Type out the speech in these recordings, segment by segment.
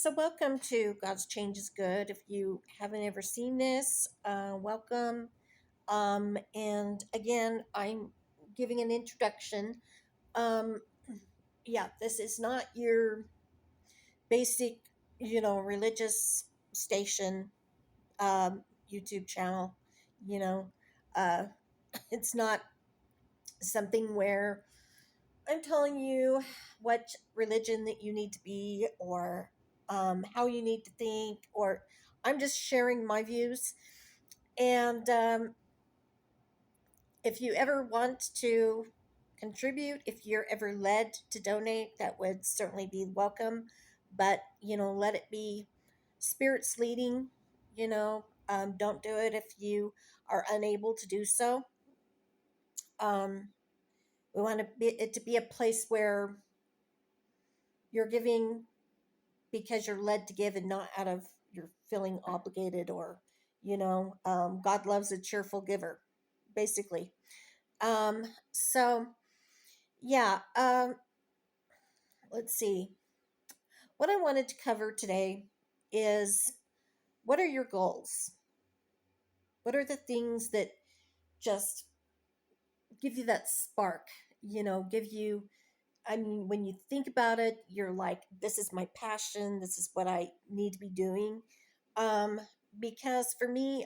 So, welcome to God's Change is Good. If you haven't ever seen this, welcome. And again, I'm giving an introduction. Um, yeah, this is not your basic, religious station, YouTube channel. You know, uh, it's not something where I'm telling you what religion that you need to be or how you need to think, or I'm just sharing my views. And if you ever want to contribute, if you're ever led to donate, that would certainly be welcome. But, let it be spirits leading, don't do it if you are unable to do so. Um, we want it to be a place where you're giving because you're led to give and not out of you're feeling obligated or God loves a cheerful giver, basically. So yeah, let's see, what I wanted to cover today is, what are your goals? What are the things that just give you that spark, give you, I mean, when you think about it, you're like, this is my passion, this is what I need to be doing. um, because for me,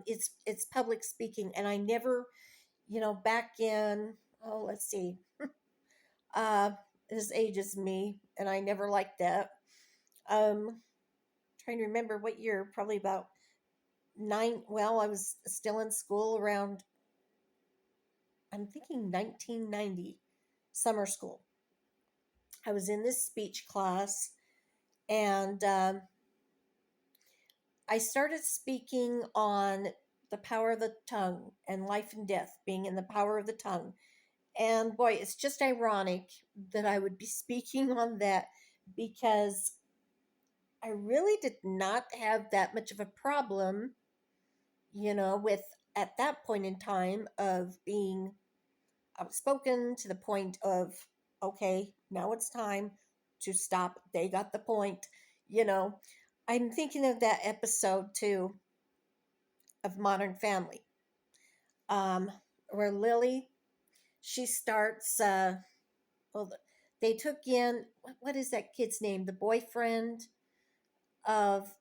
it's public speaking, and I never, back in, oh, let's see, uh, this ages me, and I never liked that. Um, trying to remember what year, probably about nine. Well, I was still in school around, I'm thinking 1990, summer school. I was in this speech class, and I started speaking on the power of the tongue and life and death being in the power of the tongue. And boy, it's just ironic that I would be speaking on that because I really did not have that much of a problem, with at that point in time of being outspoken to the point of, okay, now it's time to stop. They got the point, you know. I'm thinking of that episode too of Modern Family, um, where Lily, she starts, well, they took in, what is that kid's name? The boyfriend of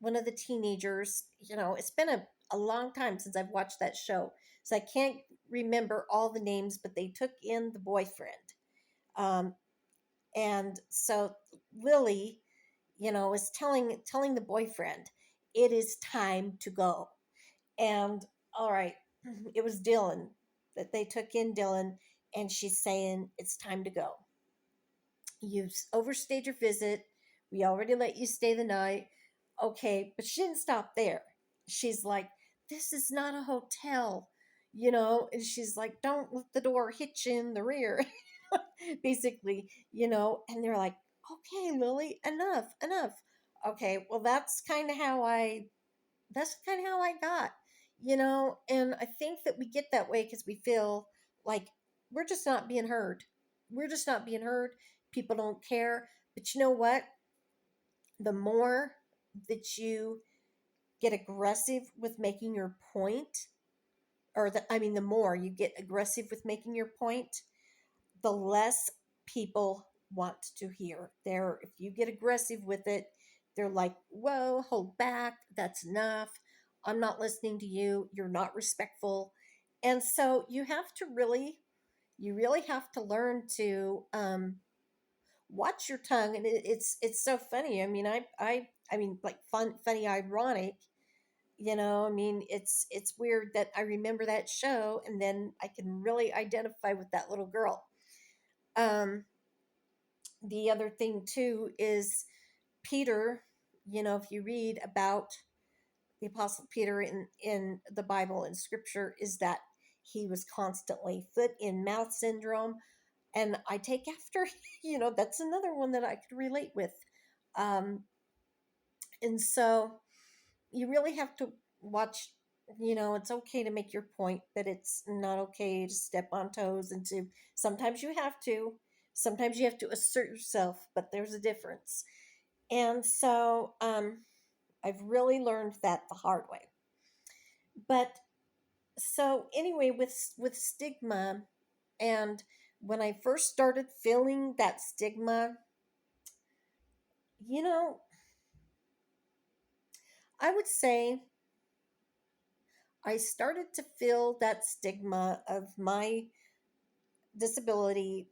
one of the teenagers. It's been a long time since I've watched that show, so I can't remember all the names, but they took in the boyfriend. Um, and so Lily, is telling the boyfriend, it is time to go. And all right, it was Dylan that they took in Dylan, and she's saying it's time to go. You've overstayed your visit. We already let you stay the night. Okay, but she didn't stop there. She's like, this is not a hotel, and she's like, don't let the door hit you in the rear, basically, and they're like, okay, Lily, enough, enough. Okay, well, that's kind of how I got, and I think that we get that way because we feel like we're just not being heard. We're just not being heard. People don't care. But you know what? The more that you get aggressive with making your point, the more you get aggressive with making your point, the less people want to hear. If you get aggressive with it, they're like, whoa, hold back, that's enough. I'm not listening to you. You're not respectful. And so you really have to learn to watch your tongue. And it's so funny. I mean, I mean, like funny, ironic. I mean, it's weird that I remember that show, and then I can really identify with that little girl. Um, the other thing too is Peter. If you read about the Apostle Peter in the Bible and Scripture, is that he was constantly foot in mouth syndrome, and I take after. That's another one that I could relate with. Um, and so you really have to watch. It's okay to make your point, but it's not okay to step on toes and to sometimes you have to assert yourself, but there's a difference. And so I've really learned that the hard way. But so anyway, with stigma, and when I first started feeling that stigma, you know, I would say I started to feel that stigma of my disability.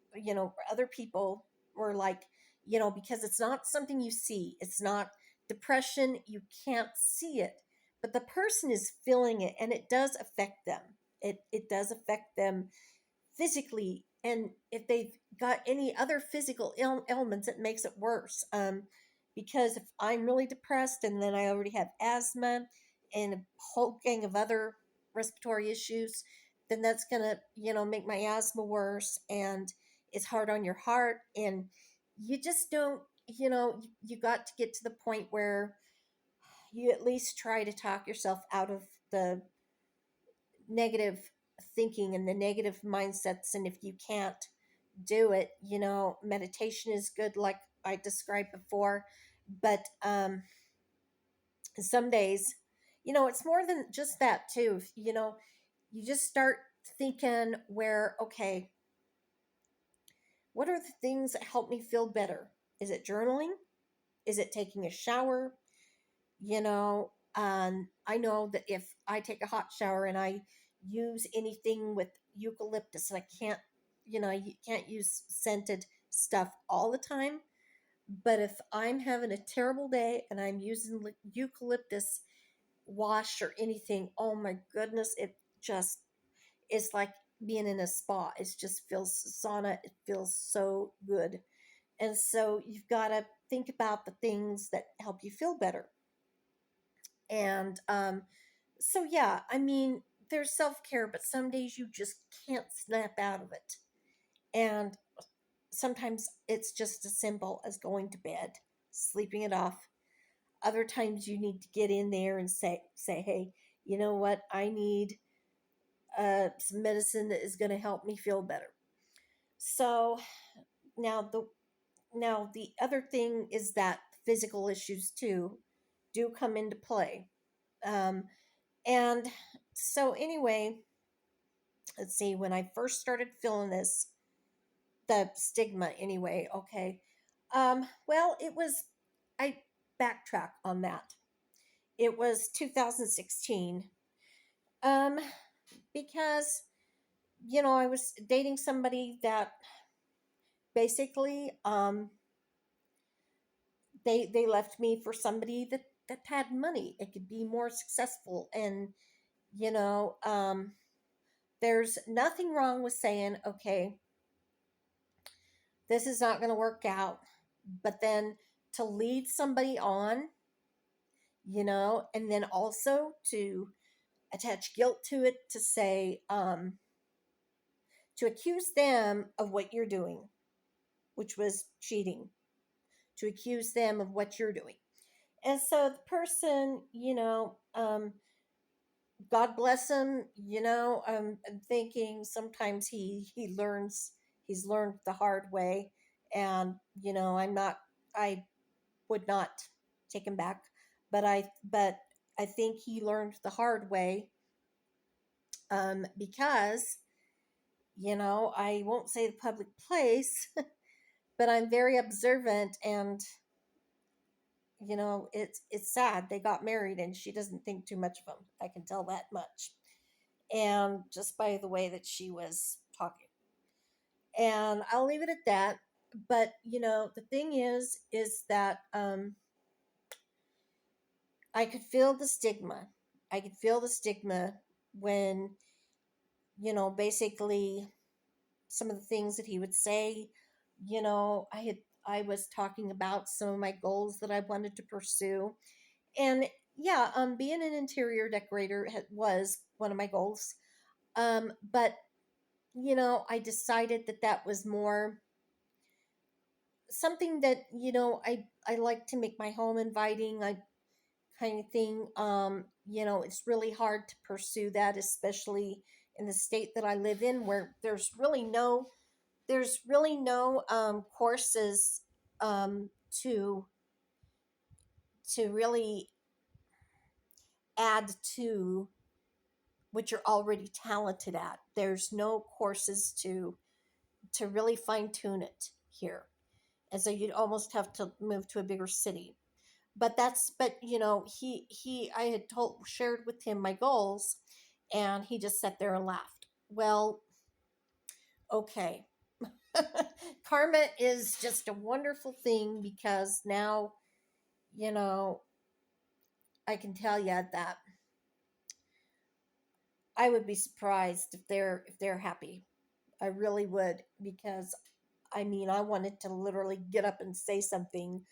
Other people were like, because it's not something you see, it's not depression, you can't see it, but the person is feeling it, and it does affect them. It does affect them physically, and if they've got any other physical ailments, it makes it worse. Because if I'm really depressed and then I already have asthma and a whole gang of other respiratory issues, then that's gonna make my asthma worse, and it's hard on your heart, and you just don't you got to get to the point where you at least try to talk yourself out of the negative thinking and the negative mindsets. And if you can't do it, meditation is good, like I described before. But some days, it's more than just that too. You just start thinking, where, okay, what are the things that help me feel better? Is it journaling? Is it taking a shower? I know that if I take a hot shower and I use anything with eucalyptus, and I can't, you can't use scented stuff all the time. But if I'm having a terrible day and I'm using eucalyptus wash or anything, oh my goodness, it just is like being in a spa. It just feels sauna. It feels so good. And so you've got to think about the things that help you feel better. And so, yeah, I mean, there's self care, but some days you just can't snap out of it. And sometimes it's just as simple as going to bed, sleeping it off. Other times you need to get in there and say, hey, you know what? I need some medicine that is going to help me feel better. So now the other thing is that physical issues too do come into play. Um, and so anyway, let's see. When I first started feeling this, the stigma anyway. Okay. Well, it was, I backtrack on that. It was 2016. Um, because, I was dating somebody that basically, they left me for somebody that had money. It could be more successful. And, you know, um, there's nothing wrong with saying, okay, this is not going to work out. But then to lead somebody on, and then also to attach guilt to it, to say, to accuse them of what you're doing, which was cheating, to accuse them of what you're doing. And so the person, God bless him, I'm thinking sometimes he's learned the hard way. And, I would not take him back, but I think he learned the hard way, because, I won't say the public place, but I'm very observant. And, it's sad. They got married and she doesn't think too much of him. I can tell that much. And just by the way that she was talking. And I'll leave it at that. But, the thing is that I could feel the stigma. I could feel the stigma when, basically some of the things that he would say. I was talking about some of my goals that I wanted to pursue. And yeah, being an interior decorator was one of my goals. But I decided that that was more something that, I like to make my home inviting. I kind of thing. It's really hard to pursue that, especially in the state that I live in, where there's really no courses, to to really add to what you're already talented at. There's no courses to really fine tune it here. And so you'd almost have to move to a bigger city. But he I had told shared with him my goals, and he just sat there and laughed. Well, okay. Karma is just a wonderful thing, because now, you know, I can tell you that I would be surprised if they're happy. I really would, because I mean, I wanted to literally get up and say something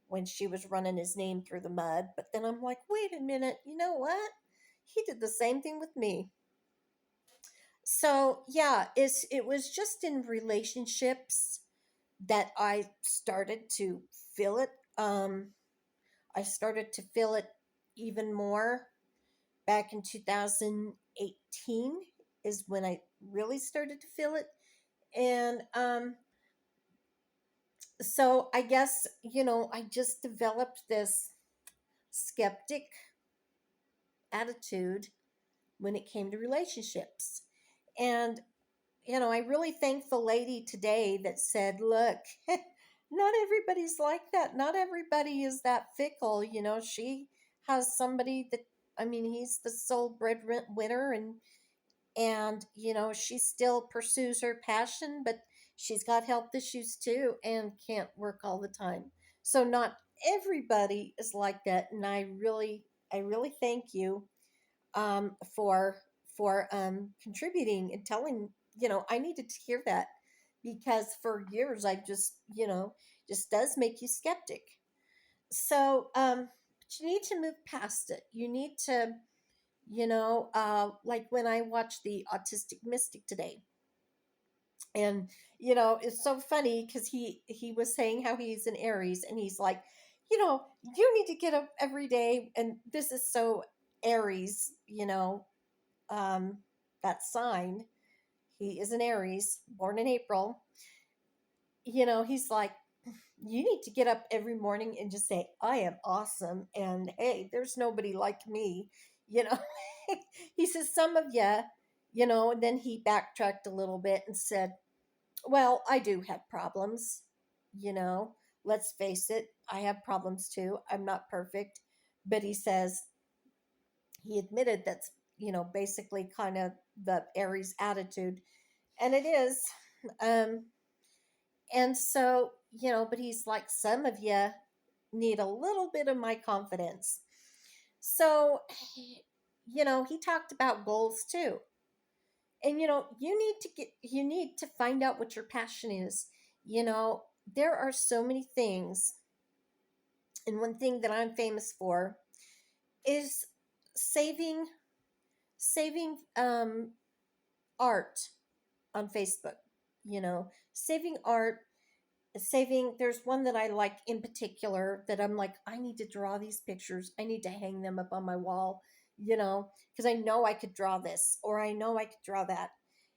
when she was running his name through the mud, but then I'm like, wait a minute, you know what? He did the same thing with me. So yeah, it was just in relationships that I started to feel it. I started to feel it even more back in 2018 is when I really started to feel it. And so I guess, I just developed this skeptic attitude when it came to relationships. And, I really thank the lady today that said, look, not everybody's like that. Not everybody is that fickle. She has somebody that, I mean, he's the sole breadwinner, and she still pursues her passion, but she's got health issues too and can't work all the time. So not everybody is like that, and I really thank you for contributing and telling. I needed to hear that, because for years I just does make you skeptic. So but you need to move past it. You need to, like when I watched the Autistic Mystic today, and it's so funny because he was saying how he's an Aries, and he's like, you need to get up every day, and this is so Aries, um, that sign. He is an Aries, born in April. He's like, you need to get up every morning and just say, I am awesome. And hey, there's nobody like me. You know, he says, some of you, and then he backtracked a little bit and said, well, I do have problems. You know, let's face it, I have problems too. I'm not perfect. But he says, he admitted that's, basically kind of the Aries attitude. And it is. Um, and so, but he's like, some of you need a little bit of my confidence. So, he talked about goals too. And you need to find out what your passion is. You know, there are so many things, and one thing that I'm famous for is saving saving art on Facebook. Saving art, saving. There's one that I like in particular that I'm like, I need to draw these pictures. I need to hang them up on my wall, because I know I could draw this, or I know I could draw that.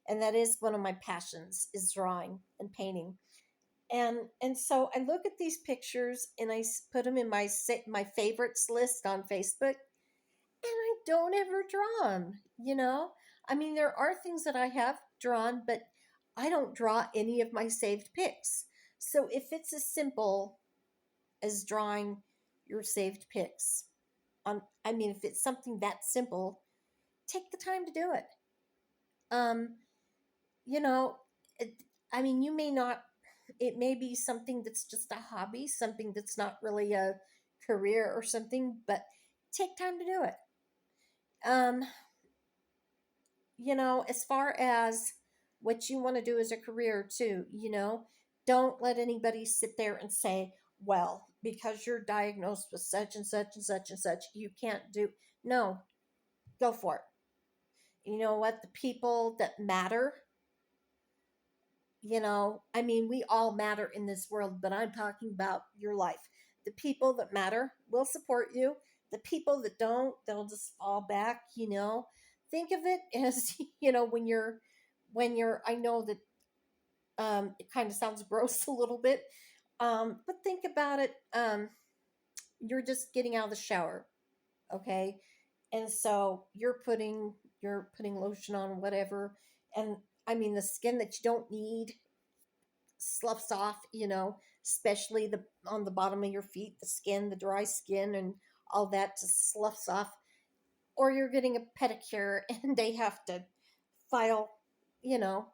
And that is one of my passions, is drawing and painting. And so I look at these pictures and put them in my favorites list on Facebook, and I don't ever draw them, I mean, there are things that I have drawn, but I don't draw any of my saved pics. So if it's as simple as drawing your saved pics I mean, if it's something that simple, take the time to do it. Um, you know, it, I mean, you may not, it may be something that's just a hobby, something that's not really a career or something, but take time to do it. Um, as far as what you want to do as a career too, don't let anybody sit there and say, well, because you're diagnosed with such and such and such and such, you can't do. No, go for it. You know what? The people that matter, I mean, we all matter in this world, but I'm talking about your life. The people that matter will support you. The people that don't, they'll just fall back. Think of it as, when you're, I know that it kind of sounds gross a little bit, but think about it. you're just getting out of the shower, okay? And so you're putting lotion on, whatever, and I mean the skin that you don't need sloughs off, especially the on the bottom of your feet, the skin, the dry skin, and all that just sloughs off. Or you're getting a pedicure and they have to file, you know.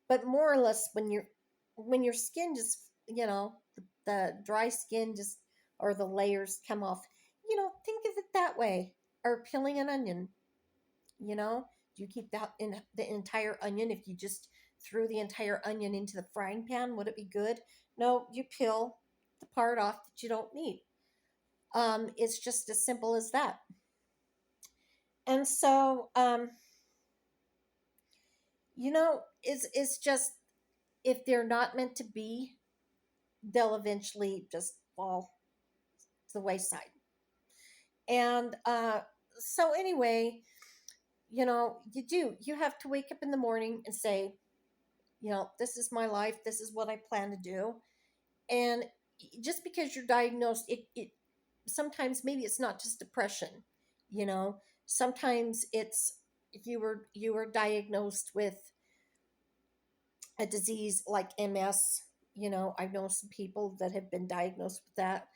But more or less, when your skin just, the dry skin just or the layers come off, think of it that way. Or peeling an onion, you know. Do you keep that in the entire onion? If you just threw the entire onion into the frying pan, would it be good? No, you peel the part off that you don't need. It's just as simple as that. And so, it's just, if they're not meant to be, they'll eventually just fall to the wayside. And so anyway, you have to wake up in the morning and say, this is my life, this is what I plan to do. And just because you're diagnosed, it sometimes maybe it's not just depression, you know sometimes it's, you were diagnosed with a disease like MS. I know some people that have been diagnosed with that.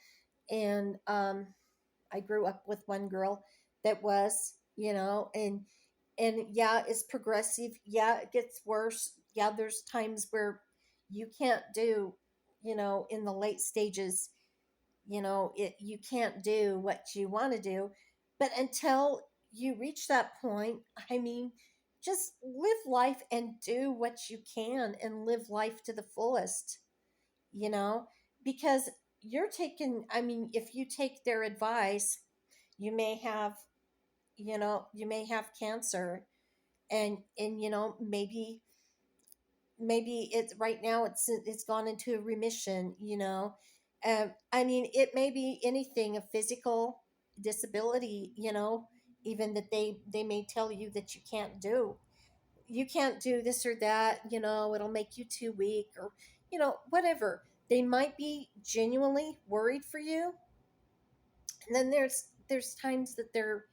And I grew up with one girl that was, and yeah, it's progressive. Yeah, it gets worse. Yeah, there's times where you can't do, in the late stages, you can't do what you want to do. But until you reach that point, I mean, just live life and do what you can and live life to the fullest, you know, because I mean, if you take their advice, you may have, you may have cancer. And maybe it's right now, it's gone into remission. I mean, it may be anything, a physical disability, even that they may tell you that you can't do this or that, it'll make you too weak, or whatever. They might be genuinely worried for you. And then there's times that they're,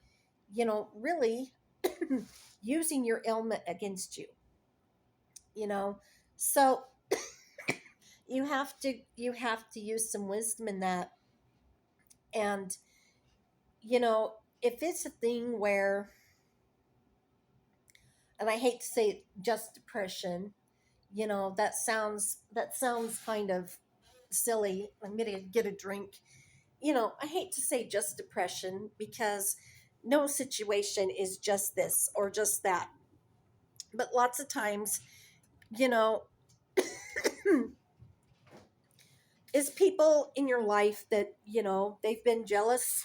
really using your ailment against you, you know so you have to use some wisdom in that. And if it's a thing where, and I hate to say just depression, that sounds kind of silly. I'm gonna get a drink. I hate to say just depression, because no situation is just this or just that. But lots of times, you know is people in your life that, they've been jealous,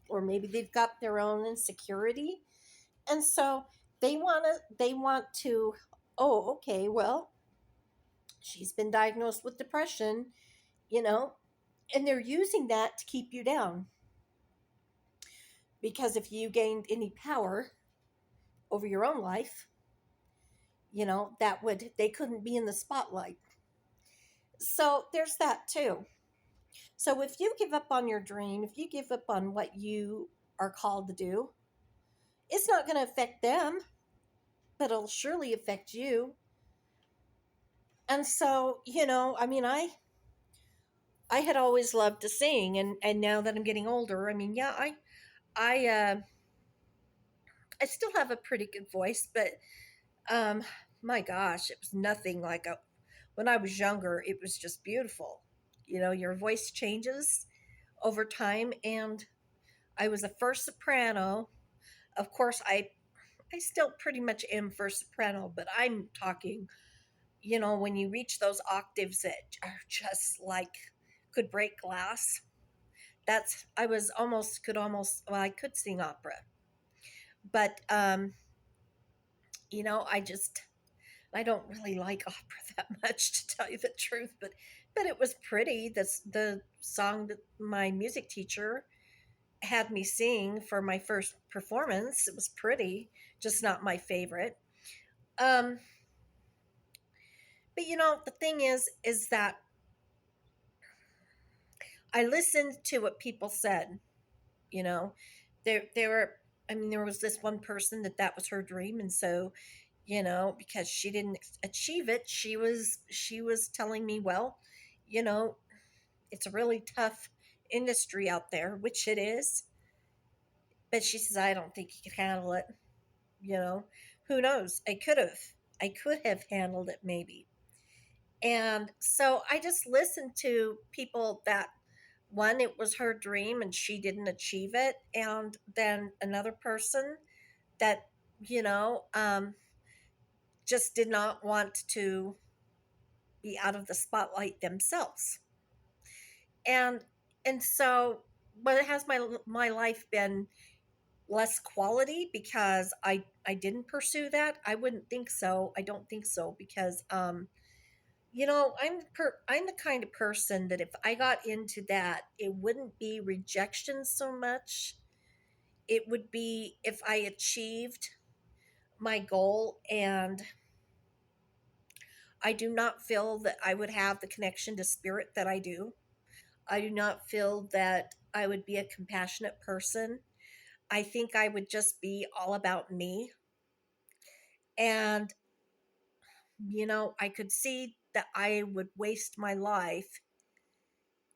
or maybe they've got their own insecurity. And so they want to, oh, okay, well, she's been diagnosed with depression, you know and they're using that to keep you down. Because if you gained any power over your own life, that would they couldn't be in the spotlight. So there's that too. So if you give up on your dream, if you give up on what you are called to do, it's not going to affect them, but it'll surely affect you. And so, I mean, I had always loved to sing, and now that I'm getting older, I mean, yeah, I still have a pretty good voice, but um my gosh, it was nothing like when I was younger. It was just beautiful. Your voice changes over time. And I was a first soprano. Of course, I still pretty much am first soprano, but I'm talking, when you reach those octaves that are just like could break glass. That's I was almost could almost well, I could sing opera. But I don't really like opera that much, to tell you the truth. But it was pretty. The song that my music teacher had me sing for my first performance, it was pretty, just not my favorite. Um but the thing is that I listened to what people said. You know, there were. I mean, there was this one person that was her dream, and so, because she didn't achieve it, she was telling me, well, you know, it's a really tough industry out there, which it is. But she says, I don't think you can handle it. You know, who knows? I could have handled it maybe. And so I just listened to people that, one, it was her dream and she didn't achieve it, and then another person that, you know, just did not want to be out of the spotlight themselves. And so, but has my life been less quality because I didn't pursue that? I wouldn't think so. I don't think so, because I'm the kind of person that if I got into that, it wouldn't be rejection so much. It would be if I achieved my goal, and I do not feel that I would have the connection to spirit that I do. I do not feel that I would be a compassionate person. I think I would just be all about me. And, I could see that I would waste my life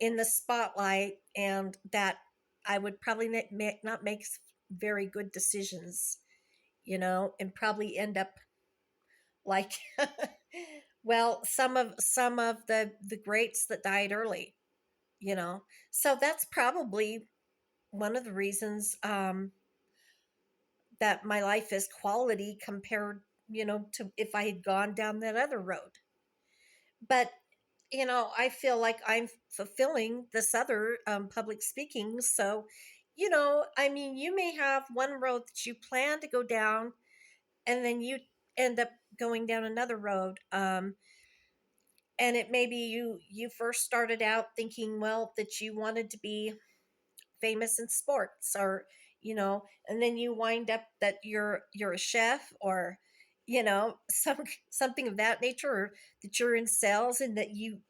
in the spotlight, and that I would probably not make very good decisions, and probably end up like, well, some of the greats that died early, you know. So that's probably one of the reasons, that my life is quality compared, to if I had gone down that other road. But I feel like I'm fulfilling this other, public speaking. So, I mean, you may have one road that you plan to go down, and then you end up going down another road. And it maybe you first started out thinking, well, that you wanted to be famous in sports, or, and then you wind up that you're a chef, or, something of that nature, or that you're in sales, and that you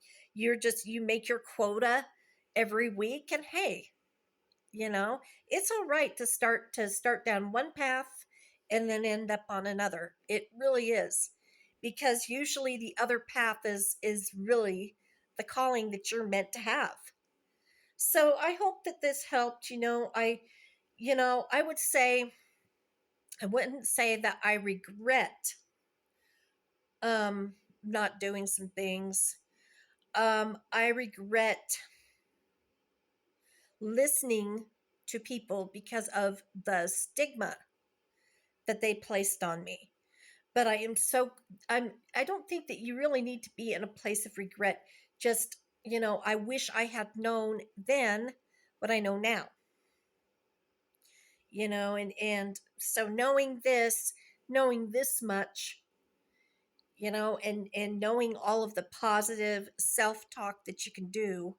make your quota every week. And hey, you know it's all right to start down one path and then end up on another. It really is, because usually the other path is really the calling that you're meant to have. So I hope that this helped. I would say, I wouldn't say that I regret, um not doing some things. I regret listening to people because of the stigma that they placed on me. But I don't think that you really need to be in a place of regret. Just, I wish I had known then what I know now. And so knowing this much, and knowing all of the positive self-talk that you can do,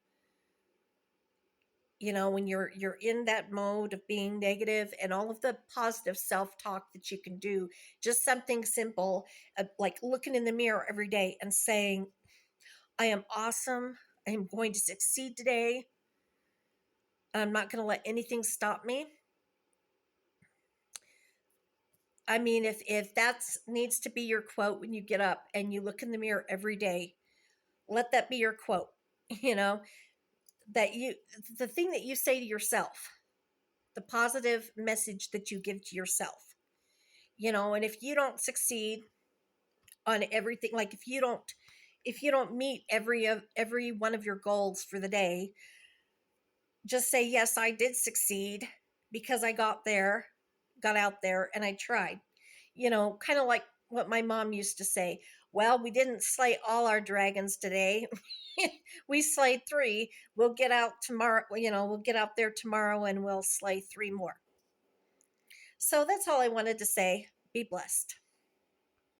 when you're in that mode of being negative, and all of the positive self-talk that you can do. Just something simple, like looking in the mirror every day and saying, I am awesome, I am going to succeed today, I'm not going to let anything stop me. I mean, if that needs to be your quote when you get up and you look in the mirror every day, let that be your quote. you know that you the thing that you say to yourself, the positive message that you give to yourself. And if you don't succeed on everything, like if you don't meet every one of your goals for the day, just say, yes, I did succeed, because I got out there, and I tried. Kind of like what my mom used to say, well, we didn't slay all our dragons today. We slayed three. We'll get out tomorrow. We'll get out there tomorrow and we'll slay three more. So that's all I wanted to say. Be blessed.